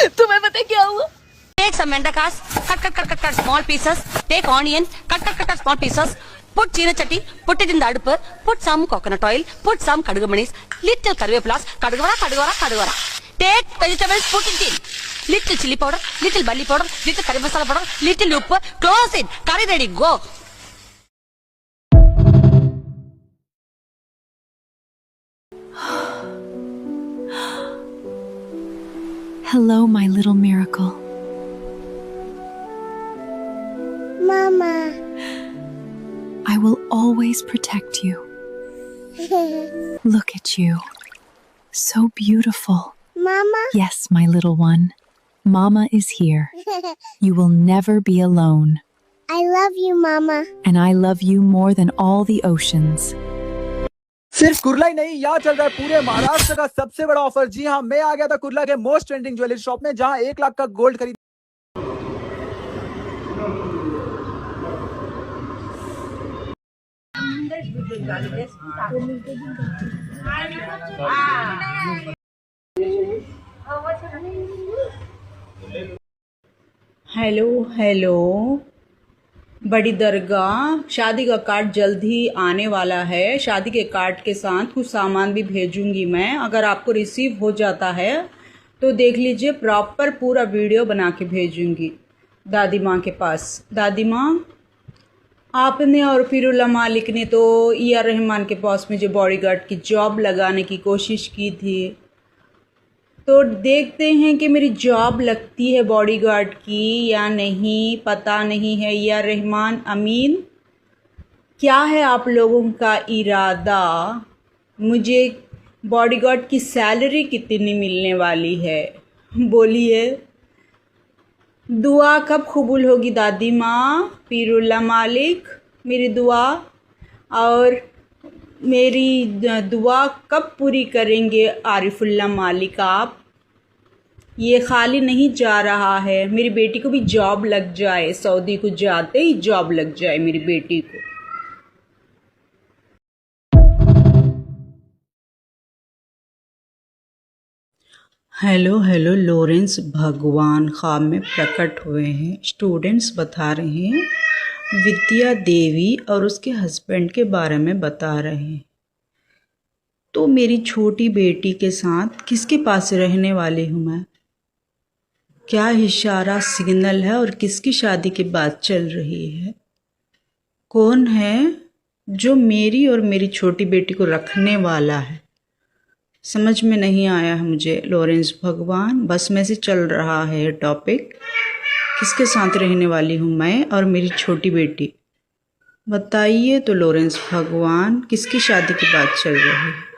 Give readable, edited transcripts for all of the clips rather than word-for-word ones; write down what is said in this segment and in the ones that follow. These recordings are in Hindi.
तुम्हें पता क्या हुआ? Take some mendakas, cut small pieces. Take onion, cut small pieces. Put china chatti, put it in the adupu. Put some coconut oil, put some kadugumanis, little karvepulas, kadugara. Take vegetables, put it in. Little chili powder, little barley powder, little curry masala powder, little uppu. Close it. Curry ready. Go. Hello, my little miracle. Mama. I will always protect you. Look at you. So beautiful. Mama. Yes, my little one. Mama is here. You will never be alone. I love you, Mama. And I love you more than all the oceans. सिर्फ कुर्ला ही नहीं, यहाँ चल रहा है पूरे महाराष्ट्र का सबसे बड़ा ऑफर। जी हाँ, मैं आ गया था कुर्ला के मोस्ट ट्रेंडिंग ज्वेलरी शॉप में, जहाँ 1 लाख का गोल्ड खरीद। हेलो, बड़ी दरगाह शादी का कार्ड जल्द ही आने वाला है। शादी के कार्ड के साथ कुछ सामान भी भेजूंगी मैं। अगर आपको रिसीव हो जाता है तो देख लीजिए, प्रॉपर पूरा वीडियो बना के भेजूंगी दादी माँ के पास। दादी माँ, आपने और फिरुल्ला मालिक ने तो AR रहमान के पास मुझे बॉडीगार्ड की जॉब लगाने की कोशिश की थी, तो देखते हैं कि मेरी जॉब लगती है बॉडीगार्ड की या नहीं, पता नहीं है। AR रहमान अमीन, क्या है आप लोगों का इरादा? मुझे बॉडीगार्ड की सैलरी कितनी मिलने वाली है, बोलिए। दुआ कब कबूल होगी दादी माँ? फिरुल्ला मालिक, मेरी दुआ और मेरी दुआ कब पूरी करेंगे आरिफुल्ला मालिक आप? ये खाली नहीं जा रहा है, मेरी बेटी को भी जॉब लग जाए, सऊदी को जाते ही जॉब लग जाए मेरी बेटी को। हेलो, लॉरेंस भगवान ख्वाब में प्रकट हुए हैं। स्टूडेंट्स बता रहे हैं, विद्या देवी और उसके हस्बैंड के बारे में बता रहे हैं। तो मेरी छोटी बेटी के साथ किसके पास रहने वाली हूँ मैं? क्या इशारा सिग्नल है और किसकी शादी की बात चल रही है? कौन है जो मेरी और मेरी छोटी बेटी को रखने वाला है? समझ में नहीं आया है मुझे लॉरेंस भगवान। बस में से चल रहा है टॉपिक, किसके साथ रहने वाली हूँ मैं और मेरी छोटी बेटी? बताइए तो लॉरेंस भगवान, किसकी शादी की बात चल रही है?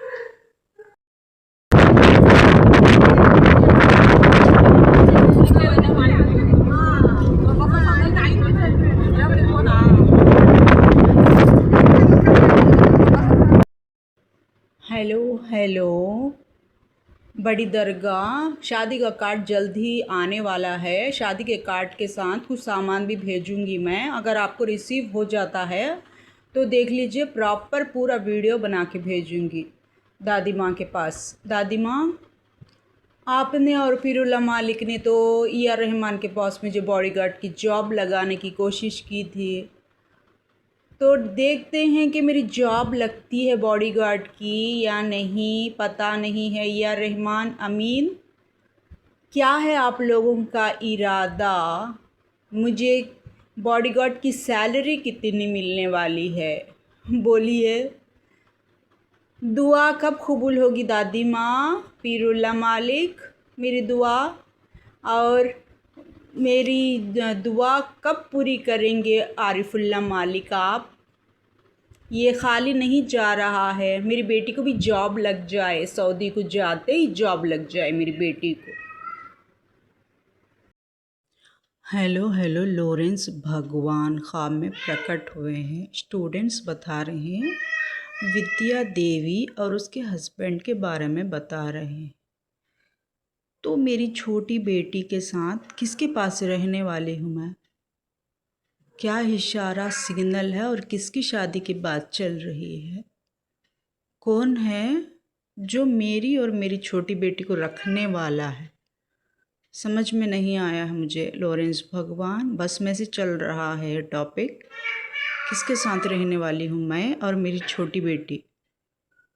हेलो, बड़ी दरगाह शादी का कार्ड जल्द ही आने वाला है। शादी के कार्ड के साथ कुछ सामान भी भेजूंगी मैं। अगर आपको रिसीव हो जाता है तो देख लीजिए, प्रॉपर पूरा वीडियो बना के भेजूंगी दादी माँ के पास। दादी माँ, आपने और फिरुल्ला मालिक ने तो AR रहमान के पास मुझे बॉडीगार्ड की जॉब लगाने की कोशिश की थी, तो देखते हैं कि मेरी जॉब लगती है बॉडीगार्ड की या नहीं, पता नहीं है। AR रहमान अमीन, क्या है आप लोगों का इरादा? मुझे बॉडीगार्ड की सैलरी कितनी मिलने वाली है, बोलिए। दुआ कब कबूल होगी दादी माँ? फिरुल्ला मालिक, मेरी दुआ और मेरी दुआ कब पूरी करेंगे आरिफुल्ला मालिक आप? ये खाली नहीं जा रहा है, मेरी बेटी को भी जॉब लग जाए, सऊदी को जाते ही जॉब लग जाए मेरी बेटी को। हेलो, लॉरेंस भगवान ख्वाब में प्रकट हुए हैं। स्टूडेंट्स बता रहे हैं, विद्या देवी और उसके हस्बैंड के बारे में बता रहे हैं। तो मेरी छोटी बेटी के साथ किसके पास रहने वाली हूँ मैं? क्या इशारा सिग्नल है और किसकी शादी की बात चल रही है? कौन है जो मेरी और मेरी छोटी बेटी को रखने वाला है? समझ में नहीं आया है मुझे लॉरेंस भगवान। बस में से चल रहा है टॉपिक, किसके साथ रहने वाली हूँ मैं और मेरी छोटी बेटी,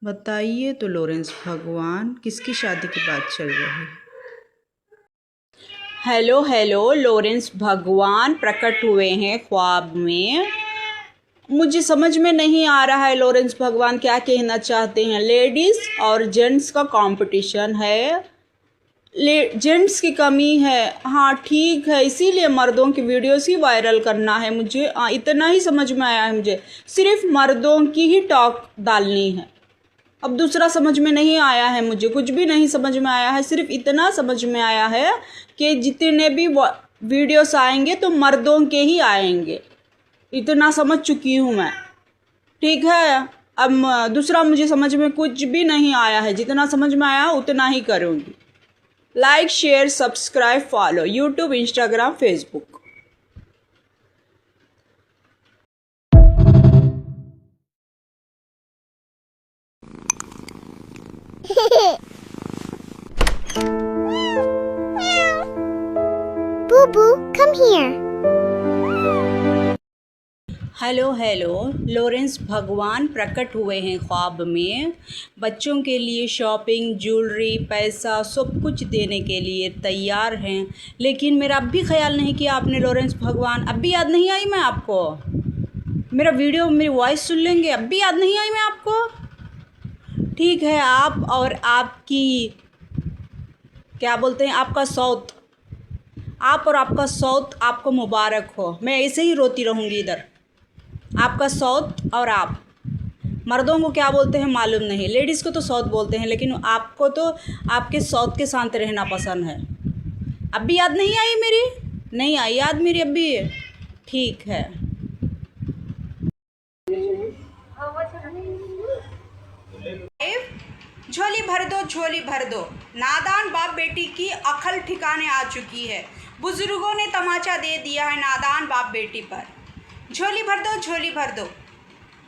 बताइए तो लॉरेंस भगवान किसकी शादी की बात चल रही है। हेलो हेलो, लॉरेंस भगवान प्रकट हुए हैं ख्वाब में। मुझे समझ में नहीं आ रहा है लॉरेंस भगवान क्या कहना चाहते हैं। लेडीज़ और जेंट्स का कंपटीशन है, जेंट्स की कमी है, हाँ ठीक है, इसीलिए मर्दों की वीडियोस ही वायरल करना है मुझे। इतना ही समझ में आया है मुझे, सिर्फ मर्दों की ही टॉक डालनी है। अब दूसरा समझ में नहीं आया है मुझे, कुछ भी नहीं समझ में आया है। सिर्फ इतना समझ में आया है कि जितने भी वीडियोस आएंगे तो मर्दों के ही आएंगे, इतना समझ चुकी हूँ मैं। ठीक है, अब दूसरा मुझे समझ में कुछ भी नहीं आया है, जितना समझ में आया उतना ही करूँगी। Like share subscribe follow YouTube Instagram Facebook. Boo Boo, come here. Hello hello, Lawrence भगवान प्रकट हुए हैं ख्वाब में। बच्चों के लिए शॉपिंग, ज्वेलरी, पैसा सब कुछ देने के लिए तैयार हैं, लेकिन मेरा अब भी ख्याल नहीं किया आपने लॉरेंस भगवान। अब भी याद नहीं आई मैं आपको? मेरा वीडियो, मेरी वॉइस सुन लेंगे, अब भी याद नहीं आई मैं आपको? ठीक है, आप और आपकी क्या बोलते हैं, आपका सौत, आप और आपका सौत आपको मुबारक हो। मैं ऐसे ही रोती रहूँगी इधर। आपका सौत और आप, मर्दों को क्या बोलते हैं मालूम नहीं, लेडीज़ को तो सौत बोलते हैं, लेकिन आपको तो आपके सौत के साथ रहना पसंद है। अब भी याद नहीं आई मेरी? नहीं आई याद मेरी अब भी? ठीक है। झोली भर दो, झोली भर दो, नादान बाप बेटी की अकल ठिकाने आ चुकी है। बुजुर्गों ने तमाचा दे दिया है नादान बाप बेटी पर। झोली भर दो, झोली भर दो।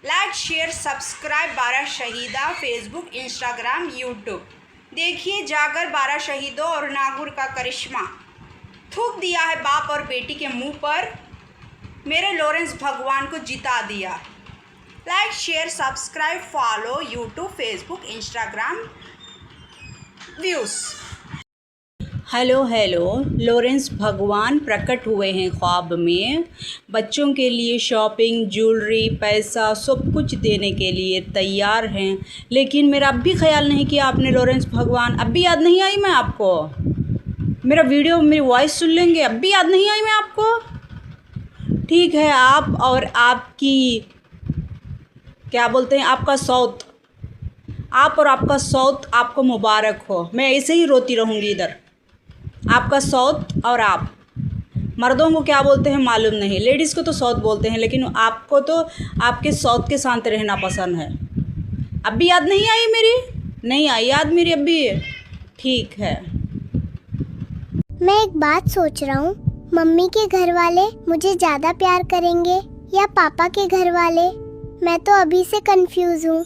Like share subscribe 12 Shahida Facebook Instagram YouTube. देखिए जाकर 12 शहीदों और नागुर का करिश्मा। थूक दिया है बाप और बेटी के मुंह पर, मेरे लॉरेंस भगवान को जिता दिया। Like share subscribe follow YouTube Facebook Instagram views. Hello hello, Lawrence भगवान प्रकट हुए हैं ख्वाब में। बच्चों के लिए शॉपिंग, ज्वेलरी, पैसा सब कुछ देने के लिए तैयार हैं, लेकिन मेरा अब भी ख्याल नहीं किया आपने लॉरेंस भगवान। अब भी याद नहीं आई मैं आपको? मेरा वीडियो, मेरी वॉइस सुन लेंगे, अब भी याद नहीं आई मैं आपको? ठीक है, आप और आपकी क्या बोलते हैं, आपका सौत, आप और आपका सौत आपको मुबारक हो। मैं ऐसे ही रोती रहूँगी इधर। आपका सौत और आप, मर्दों को क्या बोलते हैं मालूम नहीं, लेडीज़ को तो सौत बोलते हैं, लेकिन आपको तो आपके सौत के साथ रहना पसंद है। अब भी याद नहीं आई मेरी? नहीं आई याद मेरी अब भी? ठीक है। मैं एक बात सोच रहा हूँ, मम्मी के घर वाले मुझे ज्यादा प्यार करेंगे या पापा के घर वाले? मैं तो अभी से कंफ्यूज हूँ।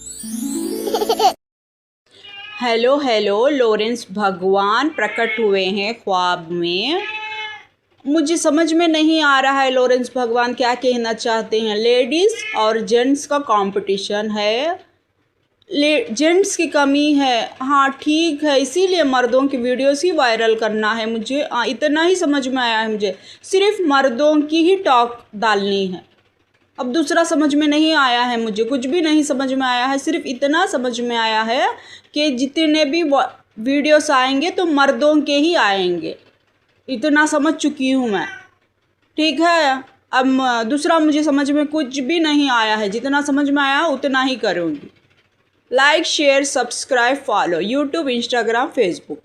हेलो हेलो, लॉरेंस भगवान प्रकट हुए हैं ख्वाब में। मुझे समझ में नहीं आ रहा है लॉरेंस भगवान क्या कहना चाहते हैं। लेडीज़ और जेंट्स का कंपटीशन है, जेंट्स की कमी है, हाँ ठीक है, इसीलिए मर्दों की वीडियोस ही वायरल करना है मुझे। इतना ही समझ में आया है मुझे, सिर्फ मर्दों की ही टॉक डालनी है। अब दूसरा समझ में नहीं आया है मुझे, कुछ भी नहीं समझ में आया है। सिर्फ इतना समझ में आया है कि जितने भी वीडियोस आएंगे तो मर्दों के ही आएंगे, इतना समझ चुकी हूँ मैं। ठीक है, अब दूसरा मुझे समझ में कुछ भी नहीं आया है, जितना समझ में आया उतना ही करूँगी। Like share subscribe follow YouTube Instagram Facebook.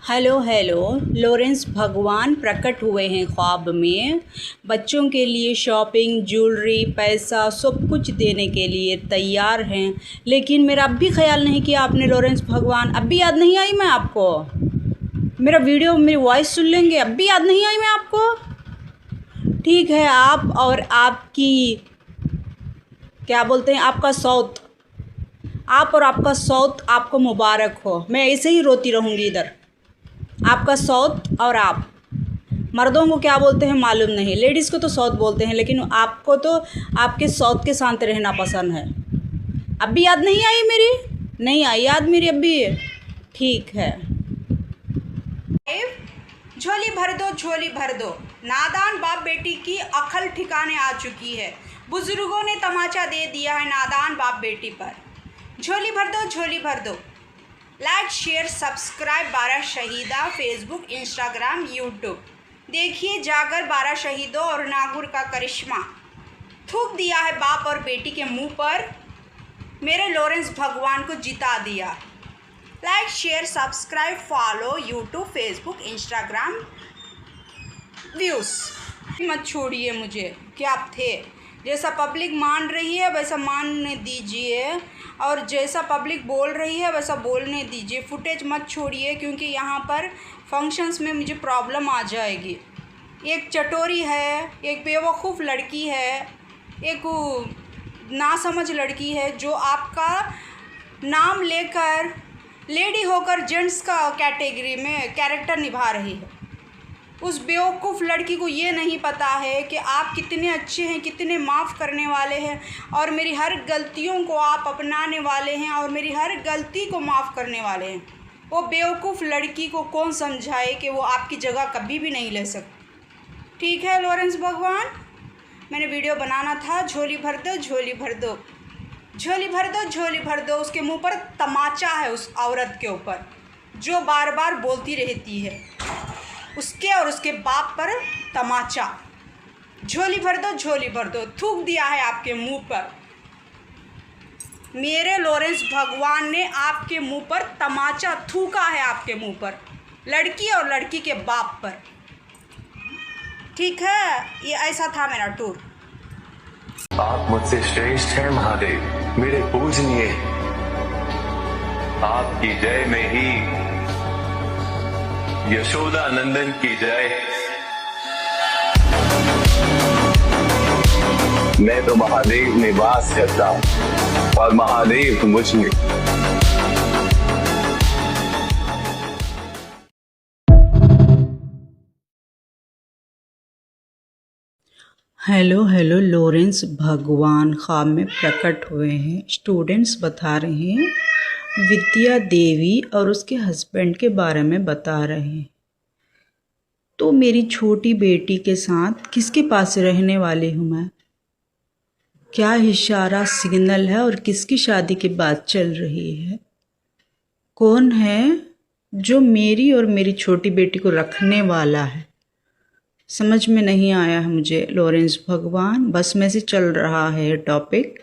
Hello hello, Lawrence भगवान प्रकट हुए हैं ख्वाब में। बच्चों के लिए शॉपिंग, ज्वेलरी, पैसा सब कुछ देने के लिए तैयार हैं, लेकिन मेरा अब भी ख्याल नहीं किया आपने लॉरेंस भगवान। अब भी याद नहीं आई मैं आपको? मेरा वीडियो, मेरी वॉइस सुन लेंगे, अब भी याद नहीं आई मैं आपको? ठीक है, आप और आपकी क्या बोलते हैं, आपका सौत, आप और आपका सौत आपको मुबारक हो। मैं ऐसे ही रोती रहूँगी इधर। आपका सौत और आप, मर्दों को क्या बोलते हैं मालूम नहीं, लेडीज़ को तो सौत बोलते हैं, लेकिन आपको तो आपके सौत के साथ रहना पसंद है। अब भी याद नहीं आई मेरी? नहीं आई याद मेरी अब भी? ठीक है। झोली भर दो, झोली भर दो, नादान बाप बेटी की अकल ठिकाने आ चुकी है। बुजुर्गों ने तमाचा दे दिया है नादान बाप बेटी पर। झोली भर दो, झोली भर दो। Like share subscribe 12 Shahida, Facebook Instagram YouTube. देखिए जाकर 12 शहीदों और नागुर का करिश्मा। थूक दिया है बाप और बेटी के मुंह पर, मेरे लॉरेंस भगवान को जिता दिया। Like share subscribe follow YouTube Facebook Instagram views. मत छोड़िए मुझे, क्या आप थे। जैसा पब्लिक मान रही है वैसा मानने दीजिए, और जैसा पब्लिक बोल रही है वैसा बोलने दीजिए। फुटेज मत छोड़िए, क्योंकि यहाँ पर फंक्शंस में मुझे प्रॉब्लम आ जाएगी। एक चटोरी है, एक बेवकूफ़ लड़की है, एक नासमझ लड़की है जो आपका नाम लेकर लेडी होकर जेंट्स का कैटेगरी में कैरेक्टर निभा रही है। उस बेवकूफ़ लड़की को ये नहीं पता है कि आप कितने अच्छे हैं, कितने माफ़ करने वाले हैं, और मेरी हर गलतियों को आप अपनाने वाले हैं, और मेरी हर गलती को माफ़ करने वाले हैं। वो बेवकूफ़ लड़की को कौन समझाए कि वो आपकी जगह कभी भी नहीं ले सकती। ठीक है लॉरेंस भगवान, मैंने वीडियो बनाना था। झोली भर दो, झोली भर दो, झोली भर दो, झोली भर दो। उसके मुंह पर तमाचा है, उस औरत के ऊपर जो बार बार बोलती रहती है, उसके और उसके बाप पर तमाचा। झोली भर दो, झोली भर दो। थूक दिया है आपके मुंह पर, मेरे लॉरेंस भगवान ने आपके मुंह पर तमाचा थूका है, आपके मुंह पर, लड़की और लड़की के बाप पर। ठीक है, ये ऐसा था मेरा टूर। आप मुझसे श्रेष्ठ हैं महादेव, मेरे पूजनीय। आपकी जय में ही यशोदा नंदन की जय। मैं तो महादेव में वास करता हूँ और महादेव मुझ में। हेलो हेलो, लॉरेंस भगवान ख्वाब में प्रकट हुए हैं। स्टूडेंट्स बता रहे हैं, विद्या देवी और उसके हस्बैंड के बारे में बता रहे हैं। तो मेरी छोटी बेटी के साथ किसके पास रहने वाली हूँ मैं? क्या इशारा सिग्नल है और किसकी शादी की बात चल रही है? कौन है जो मेरी और मेरी छोटी बेटी को रखने वाला है? समझ में नहीं आया है मुझे लॉरेंस भगवान। बस में से चल रहा है टॉपिक,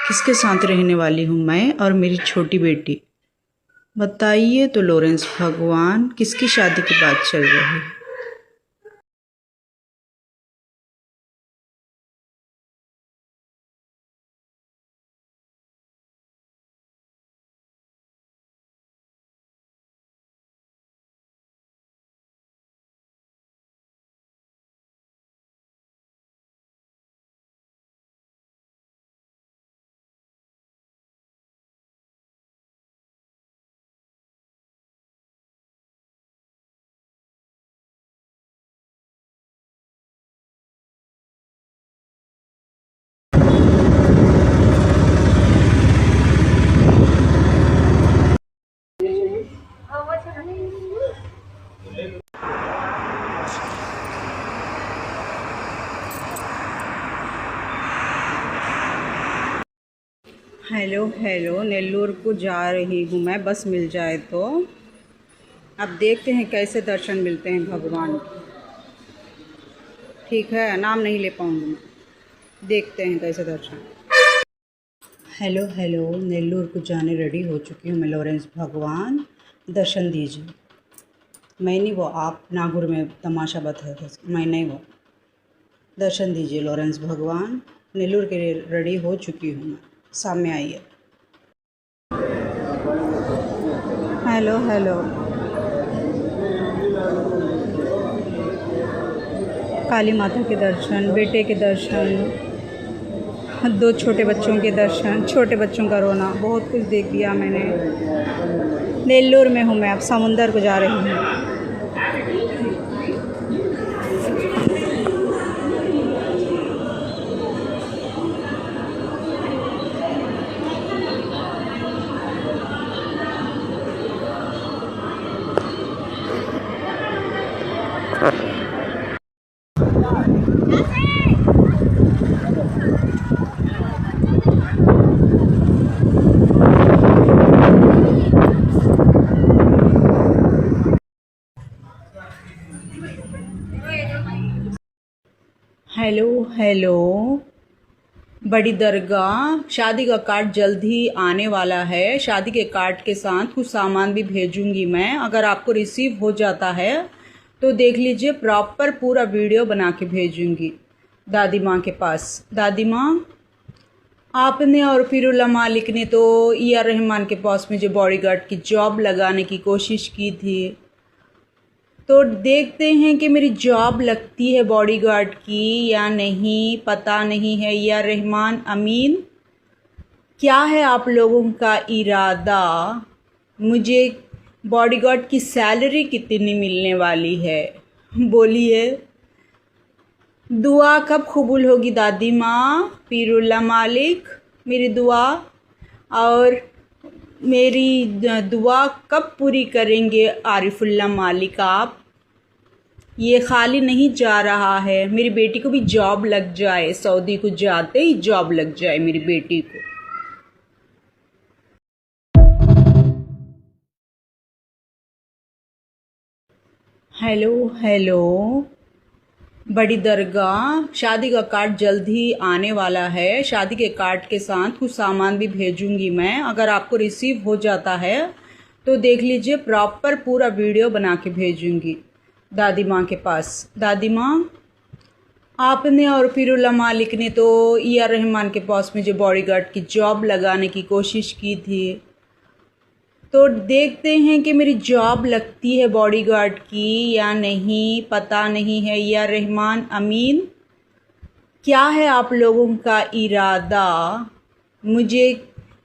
किसके साथ रहने वाली हूँ मैं और मेरी छोटी बेटी, बताइए तो लॉरेंस भगवान, किसकी शादी की बात चल रही है? हेलो हेलो, नेल्लोर को जा रही हूँ मैं, बस मिल जाए तो। अब देखते हैं कैसे दर्शन मिलते हैं भगवान के। ठीक है, नाम नहीं ले पाऊँगी मैं, देखते हैं कैसे दर्शन। हेलो हेलो, नेल्लोर को जाने रेडी हो चुकी हूँ मैं लॉरेंस भगवान, दर्शन दीजिए। मैं नहीं वो आप नागुर में तमाशा बता थे, मैं नहीं वो। दर्शन दीजिए लॉरेंस भगवान, नेल्लोर के लिए रेडी हो चुकी हूँ मैं, सामने आइए। हेलो हेलो, काली माता के दर्शन, बेटे के दर्शन, दो छोटे बच्चों के दर्शन, छोटे बच्चों का रोना, बहुत कुछ देख लिया मैंने। नेल्लोर में हूँ मैं, अब समुंदर को जा रही हूँ। हेलो हेलो, बड़ी दरगाह, शादी का कार्ड जल्द ही आने वाला है। शादी के कार्ड के साथ कुछ सामान भी भेजूंगी मैं। अगर आपको रिसीव हो जाता है तो देख लीजिए, प्रॉपर पूरा वीडियो बना के भेजूंगी दादी माँ के पास। दादी माँ, आपने और फिरुल्ला मालिक ने तो AR रहमान के पास मुझे बॉडीगार्ड की जॉब लगाने की कोशिश की थी, तो देखते हैं कि मेरी जॉब लगती है बॉडीगार्ड की या नहीं, पता नहीं है। AR रहमान अमीन, क्या है आप लोगों का इरादा? मुझे बॉडीगार्ड की सैलरी कितनी मिलने वाली है, बोलिए। दुआ कब कबूल होगी दादी माँ? फिरुल्ला मालिक, मेरी दुआ, और मेरी दुआ कब पूरी करेंगे आरिफुल्ला मालिक आप? ये खाली नहीं जा रहा है, मेरी बेटी को भी जॉब लग जाए, सऊदी को जाते ही जॉब लग जाए मेरी बेटी को। हेलो हेलो, बड़ी दरगाह, शादी का कार्ड जल्द ही आने वाला है। शादी के कार्ड के साथ कुछ सामान भी भेजूंगी मैं। अगर आपको रिसीव हो जाता है तो देख लीजिए, प्रॉपर पूरा वीडियो बना के भेजूंगी दादी माँ के पास। दादी माँ, आपने और फिरुल्ला मालिक ने तो AR रहमान के पास मुझे बॉडीगार्ड की जॉब लगाने की कोशिश की थी, तो देखते हैं कि मेरी जॉब लगती है बॉडीगार्ड की या नहीं, पता नहीं है। AR रहमान अमीन, क्या है आप लोगों का इरादा? मुझे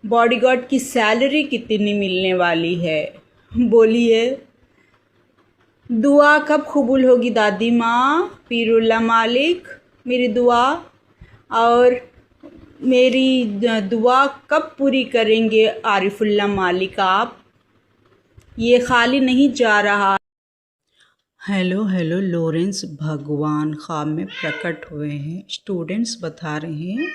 बॉडीगार्ड की सैलरी कितनी मिलने वाली है, बोलिए। दुआ कब कबूल होगी दादी माँ? फिरुल्ला मालिक, मेरी दुआ, और मेरी दुआ कब पूरी करेंगे आरिफुल्ला मालिक आप? ये खाली नहीं जा रहा। हेलो हेलो, लॉरेंस भगवान ख्वाब में प्रकट हुए हैं। स्टूडेंट्स बता रहे हैं,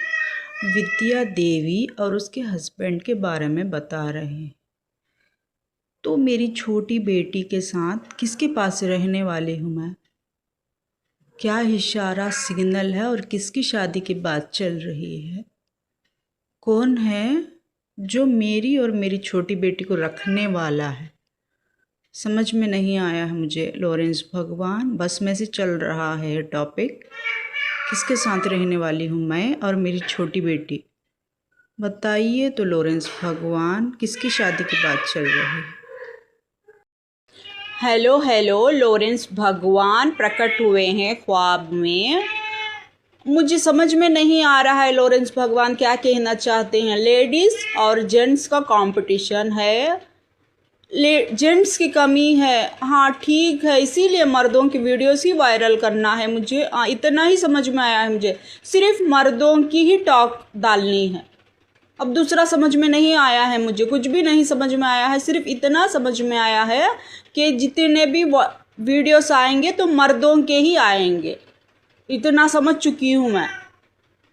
विद्या देवी और उसके हस्बैंड के बारे में बता रहे हैं। तो मेरी छोटी बेटी के साथ किसके पास रहने वाली हूँ मैं? क्या इशारा सिग्नल है और किसकी शादी की बात चल रही है? कौन है जो मेरी और मेरी छोटी बेटी को रखने वाला है? समझ में नहीं आया है मुझे लॉरेंस भगवान। बस में से चल रहा है टॉपिक, किसके साथ रहने वाली हूँ मैं और मेरी छोटी बेटी, बताइए तो लॉरेंस भगवान, किसकी शादी की बात चल रही है? हेलो हेलो, लॉरेंस भगवान प्रकट हुए हैं ख्वाब में। मुझे समझ में नहीं आ रहा है लॉरेंस भगवान क्या कहना चाहते हैं। लेडीज़ और जेंट्स का कंपटीशन है, जेंट्स की कमी है, हाँ ठीक है, इसीलिए मर्दों की वीडियोस ही वायरल करना है मुझे। इतना ही समझ में आया है मुझे, सिर्फ मर्दों की ही टॉक डालनी है। अब दूसरा समझ में नहीं आया है मुझे, कुछ भी नहीं समझ में आया है। सिर्फ इतना समझ में आया है कि जितने भी वीडियोस आएंगे तो मर्दों के ही आएंगे, इतना समझ चुकी हूँ मैं।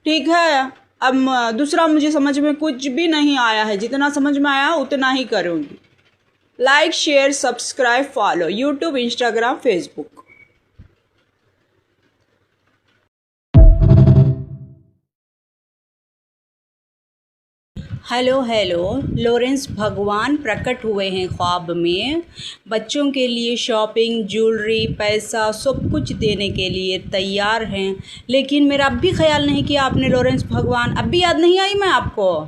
ठीक है, अब दूसरा मुझे समझ में कुछ भी नहीं आया है, जितना समझ में आया उतना ही करूँगी। Like, share, subscribe, follow, YouTube, Instagram, Facebook. Hello hello, Lawrence भगवान प्रकट हुए हैं ख्वाब में। बच्चों के लिए शॉपिंग, ज्वेलरी, पैसा सब कुछ देने के लिए तैयार हैं, लेकिन मेरा अब भी ख्याल नहीं किया आपने लॉरेंस भगवान। अब भी याद नहीं आई मैं आपको?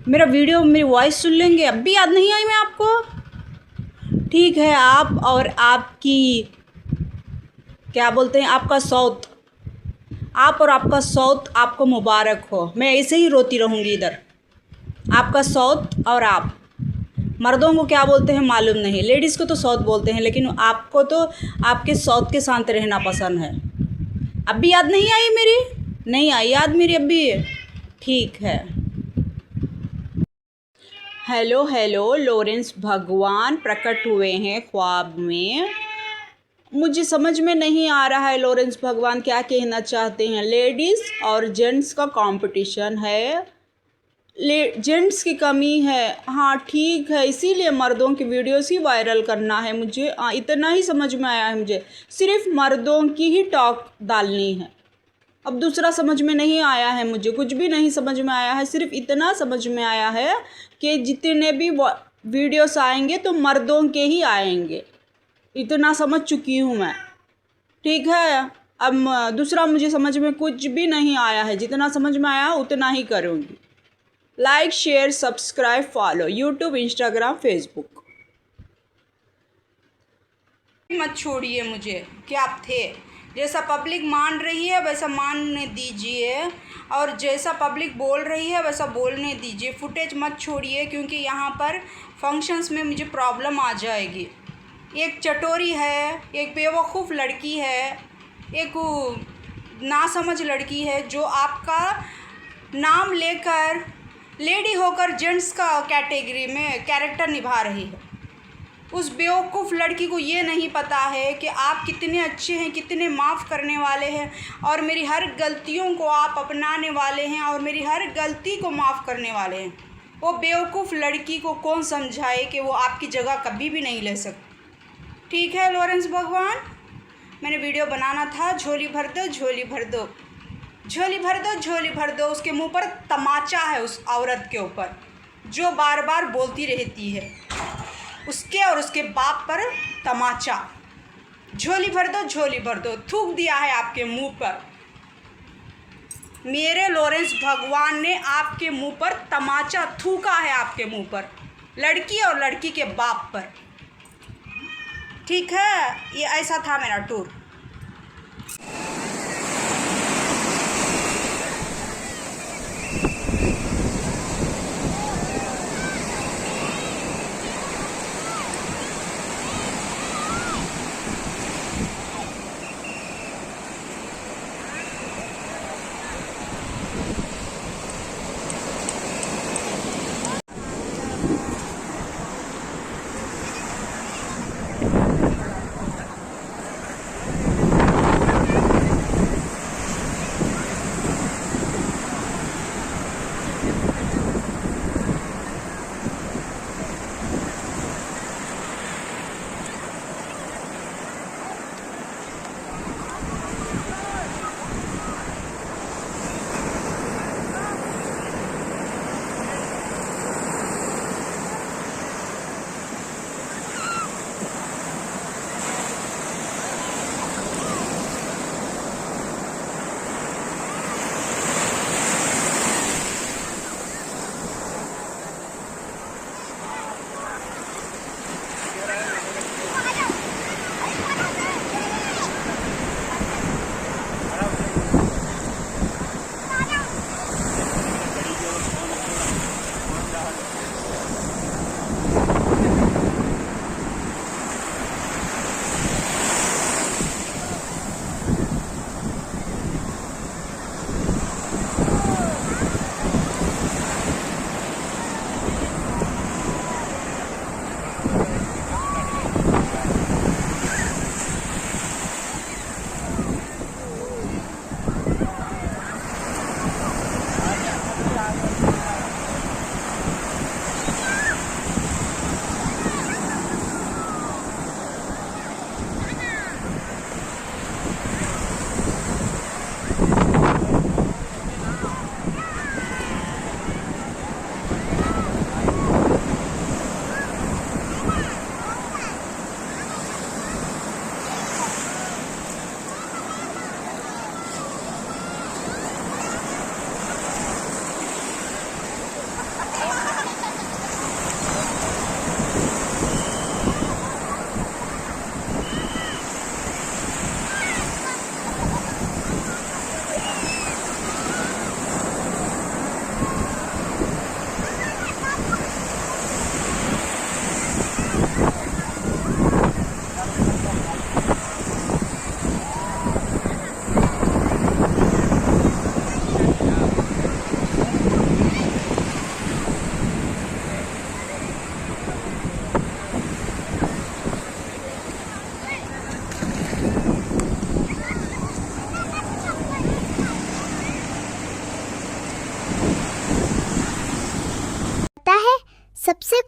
मेरा वीडियो, मेरी वॉइस सुन लेंगे, अब भी याद नहीं आई मैं आपको? ठीक है, आप और आपकी क्या बोलते हैं, आपका सौत, आप और आपका सौत आपको मुबारक हो। मैं ऐसे ही रोती रहूँगी इधर। आपका सौत और आप, मर्दों को क्या बोलते हैं मालूम नहीं, लेडीज़ को तो सौत बोलते हैं, लेकिन आपको तो आपके सौत के साथ रहना पसंद है। अब भी याद नहीं आई मेरी? नहीं आई याद मेरी अब भी? ठीक है। हेलो हेलो, लॉरेंस भगवान प्रकट हुए हैं ख्वाब में। मुझे समझ में नहीं आ रहा है लॉरेंस भगवान क्या कहना चाहते हैं। लेडीज़ और जेंट्स का कंपटीशन है, जेंट्स की कमी है। हाँ ठीक है, इसीलिए मर्दों की वीडियोस ही वायरल करना है मुझे। इतना ही समझ में आया है मुझे, सिर्फ मर्दों की ही टॉक डालनी है। अब दूसरा समझ में नहीं आया है, मुझे कुछ भी नहीं समझ में आया है। सिर्फ इतना समझ में आया है कि जितने भी वीडियोस आएंगे तो मर्दों के ही आएंगे। इतना समझ चुकी हूँ मैं, ठीक है। अब दूसरा मुझे समझ में कुछ भी नहीं आया है, जितना समझ में आया उतना ही करूँगी। Like share subscribe follow YouTube Instagram Facebook. मत छोड़िए मुझे, क्या आप थे। जैसा पब्लिक मान रही है वैसा मानने दीजिए, और जैसा पब्लिक बोल रही है वैसा बोलने दीजिए। फुटेज मत छोड़िए, क्योंकि यहाँ पर फंक्शंस में मुझे प्रॉब्लम आ जाएगी। एक चटोरी है, एक बेवकूफ़ लड़की है, एक नासमझ लड़की है जो आपका नाम लेकर लेडी होकर जेंट्स का कैटेगरी में कैरेक्टर निभा रही है। उस बेवकूफ़ लड़की को ये नहीं पता है कि आप कितने अच्छे हैं, कितने माफ़ करने वाले हैं, और मेरी हर गलतियों को आप अपनाने वाले हैं, और मेरी हर गलती को माफ़ करने वाले हैं। वो बेवकूफ़ लड़की को कौन समझाए कि वो आपकी जगह कभी भी नहीं ले सकती। ठीक है लॉरेंस भगवान, मैंने वीडियो बनाना था। झोली भर दो, झोली भर दो, झोली भर दो, झोली भर दो। उसके मुंह पर तमाचा है, उस औरत के ऊपर जो बार बार बोलती रहती है, उसके और उसके बाप पर तमाचा। झोली भर दो, झोली भर दो, थूक दिया है आपके मुंह पर। मेरे लॉरेंस भगवान ने आपके मुंह पर तमाचा थूका है, आपके मुंह पर, लड़की और लड़की के बाप पर। ठीक है, ये ऐसा था मेरा टूर।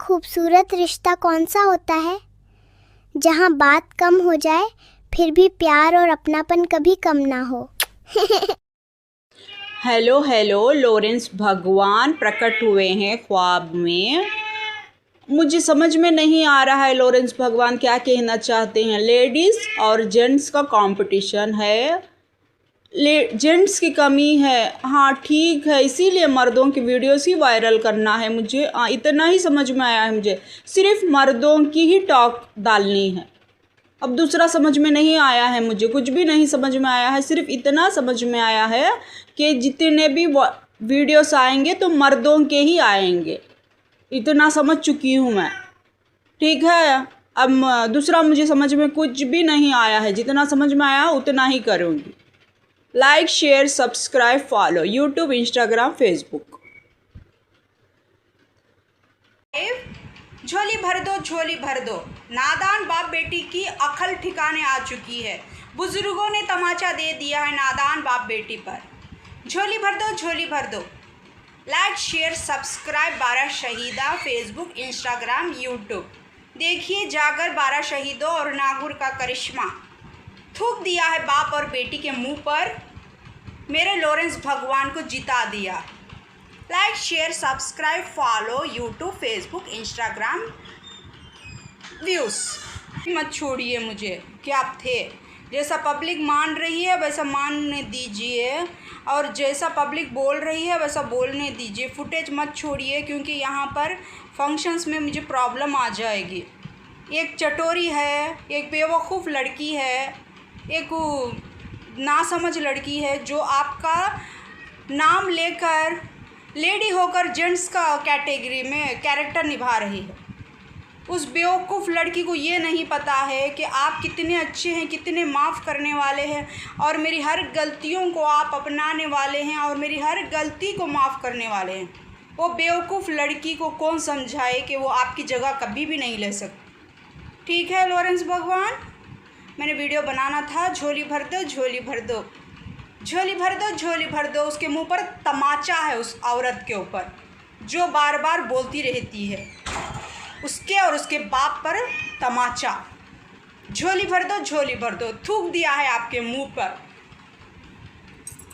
खूबसूरत रिश्ता कौन सा होता है जहाँ बात कम हो जाए फिर भी प्यार और अपनापन कभी कम ना हो। हेलो हेलो, लॉरेंस भगवान प्रकट हुए हैं ख्वाब में। मुझे समझ में नहीं आ रहा है लॉरेंस भगवान क्या कहना चाहते हैं। लेडीज़ और जेंट्स का कंपटीशन है, जेंट्स की कमी है। हाँ ठीक है, इसीलिए मर्दों की वीडियोस ही वायरल करना है मुझे। इतना ही समझ में आया है मुझे, सिर्फ मर्दों की ही टॉक डालनी है। अब दूसरा समझ में नहीं आया है मुझे, कुछ भी नहीं समझ में आया है। सिर्फ इतना समझ में आया है कि जितने भी वीडियोस आएंगे तो मर्दों के ही आएंगे। इतना समझ चुकी हूँ मैं, ठीक है। अब दूसरा मुझे समझ में कुछ भी नहीं आया है, जितना समझ में आया उतना ही करूँगी। Like share subscribe follow YouTube Instagram Facebook. झोली भर दो, झोली भर दो। नादान बाप बेटी की अकल ठिकाने आ चुकी है। बुजुर्गों ने तमाचा दे दिया है नादान बाप बेटी पर। झोली भर दो, झोली भर दो। Like share subscribe 12 Shahida Facebook Instagram YouTube. देखिए जाकर 12 शहीदों और नागुर का करिश्मा। थूक दिया है बाप और बेटी के मुंह पर, मेरे लॉरेंस भगवान को जिता दिया। Like share subscribe follow YouTube Facebook Instagram views. मत छोड़िए मुझे, क्या आप थे। जैसा पब्लिक मान रही है वैसा मानने दीजिए, और जैसा पब्लिक बोल रही है वैसा बोलने दीजिए। फुटेज मत छोड़िए, क्योंकि यहाँ पर फंक्शंस में मुझे प्रॉब्लम आ जाएगी। एक चटोरी है, एक बेवकूफ़ लड़की है, एक नासमझ लड़की है जो आपका नाम लेकर लेडी होकर जेंट्स का कैटेगरी में कैरेक्टर निभा रही है। उस बेवकूफ़ लड़की को ये नहीं पता है कि आप कितने अच्छे हैं, कितने माफ़ करने वाले हैं, और मेरी हर गलतियों को आप अपनाने वाले हैं, और मेरी हर गलती को माफ़ करने वाले हैं। वो बेवकूफ़ लड़की को कौन समझाए कि वो आपकी जगह कभी भी नहीं ले सकती। ठीक है लॉरेंस भगवान, मैंने वीडियो बनाना था। झोली भर दो, झोली भर दो, झोली भर दो, झोली भर दो। उसके मुंह पर तमाचा है, उस औरत के ऊपर जो बार बार बोलती रहती है, उसके और उसके बाप पर तमाचा। झोली भर दो, झोली भर दो। थूक दिया है आपके मुंह पर,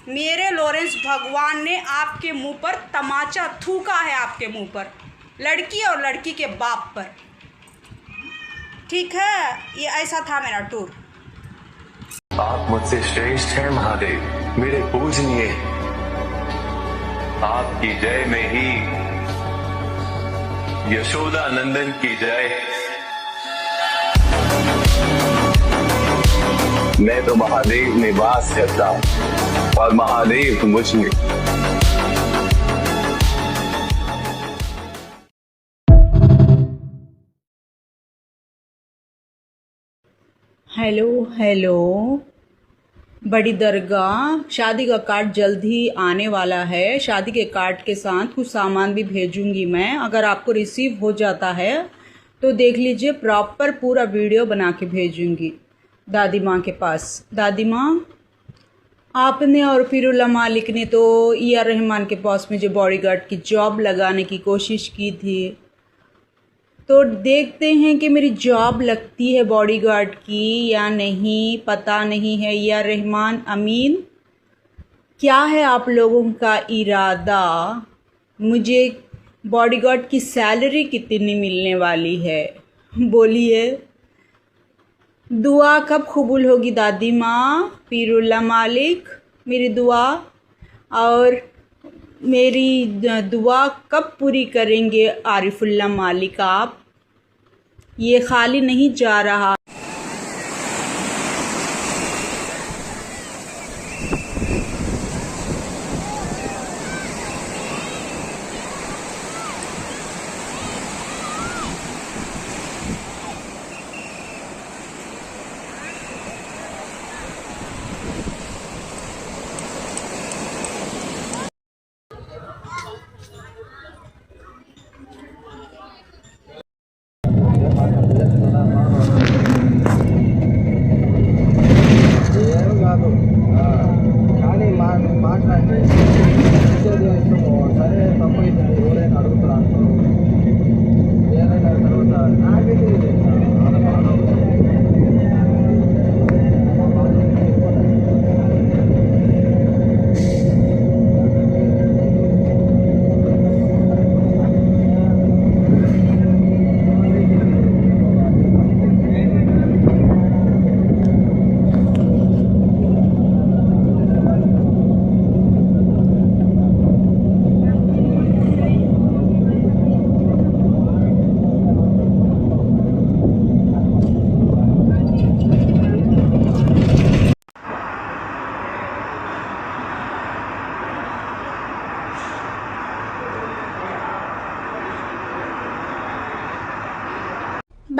मेरे लॉरेंस भगवान ने आपके मुंह पर तमाचा थूका है, आपके मुंह पर, लड़की और लड़की के बाप पर। ठीक है, ये ऐसा था मेरा टूर। आप मुझसे श्रेष्ठ हैं महादेव, मेरे पूजनीय। आपकी जय में ही यशोदा नंदन की जय। मैं तो महादेव में वास करता हूँ और महादेव मुझ में। हेलो हेलो, बड़ी दरगाह शादी का कार्ड जल्द ही आने वाला है। शादी के कार्ड के साथ कुछ सामान भी भेजूंगी मैं। अगर आपको रिसीव हो जाता है तो देख लीजिए, प्रॉपर पूरा वीडियो बना के भेजूंगी दादी माँ के पास। दादी माँ, आपने और फिरुल्ला मालिक ने तो AR रहमान के पास मुझे बॉडीगार्ड की जॉब लगाने की कोशिश की थी, तो देखते हैं कि मेरी जॉब लगती है बॉडीगार्ड की या नहीं, पता नहीं है। AR रहमान अमीन, क्या है आप लोगों का इरादा? मुझे बॉडीगार्ड की सैलरी कितनी मिलने वाली है, बोलिए। दुआ कब कबूल होगी दादी माँ? फिरुल्ला मालिक, मेरी दुआ, और मेरी दुआ कब पूरी करेंगे आरिफुल्ला मालिक आप? ये खाली नहीं जा रहा।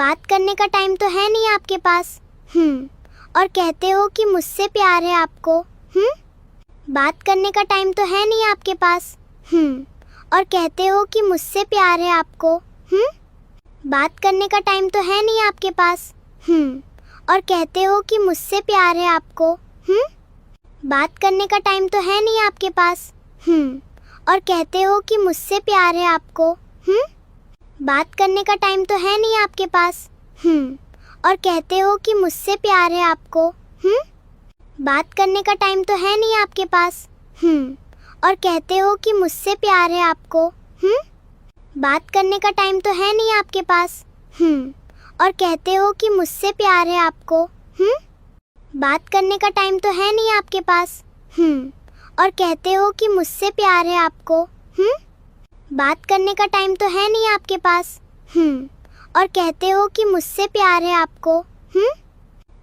बात करने का टाइम तो है नहीं आपके पास। और कहते हो कि मुझसे प्यार है आपको। बात करने का टाइम तो है नहीं आपके पास। और कहते हो कि मुझसे प्यार है आपको। बात करने का टाइम तो है नहीं आपके पास। और कहते हो कि मुझसे प्यार है आपको। बात करने का टाइम तो है नहीं आपके पास। और कहते हो कि मुझसे प्यार है आपको। बात करने का टाइम तो है नहीं आपके पास। और कहते हो कि मुझसे प्यार है आपको। बात करने का टाइम तो है नहीं आपके पास। और कहते हो कि मुझसे प्यार है आपको। बात करने का टाइम तो है नहीं आपके पास। और कहते हो कि मुझसे प्यार है आपको। बात करने का टाइम तो है नहीं आपके पास। और कहते हो कि मुझसे प्यार है आपको। बात करने का टाइम तो है नहीं आपके पास। और कहते हो कि मुझसे प्यार है आपको।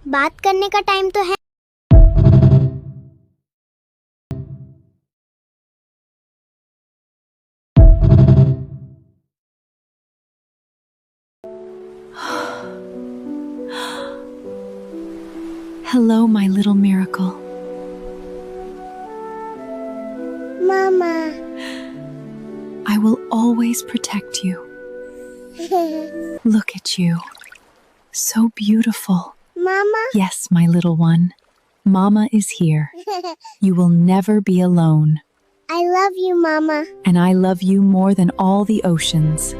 बात करने का टाइम तो है। Hello, my little miracle. Mama. I will always protect you. Look at you. So beautiful. Mama. Yes, my little one. Mama is here. You will never be alone. I love you, Mama. And I love you more than all the oceans.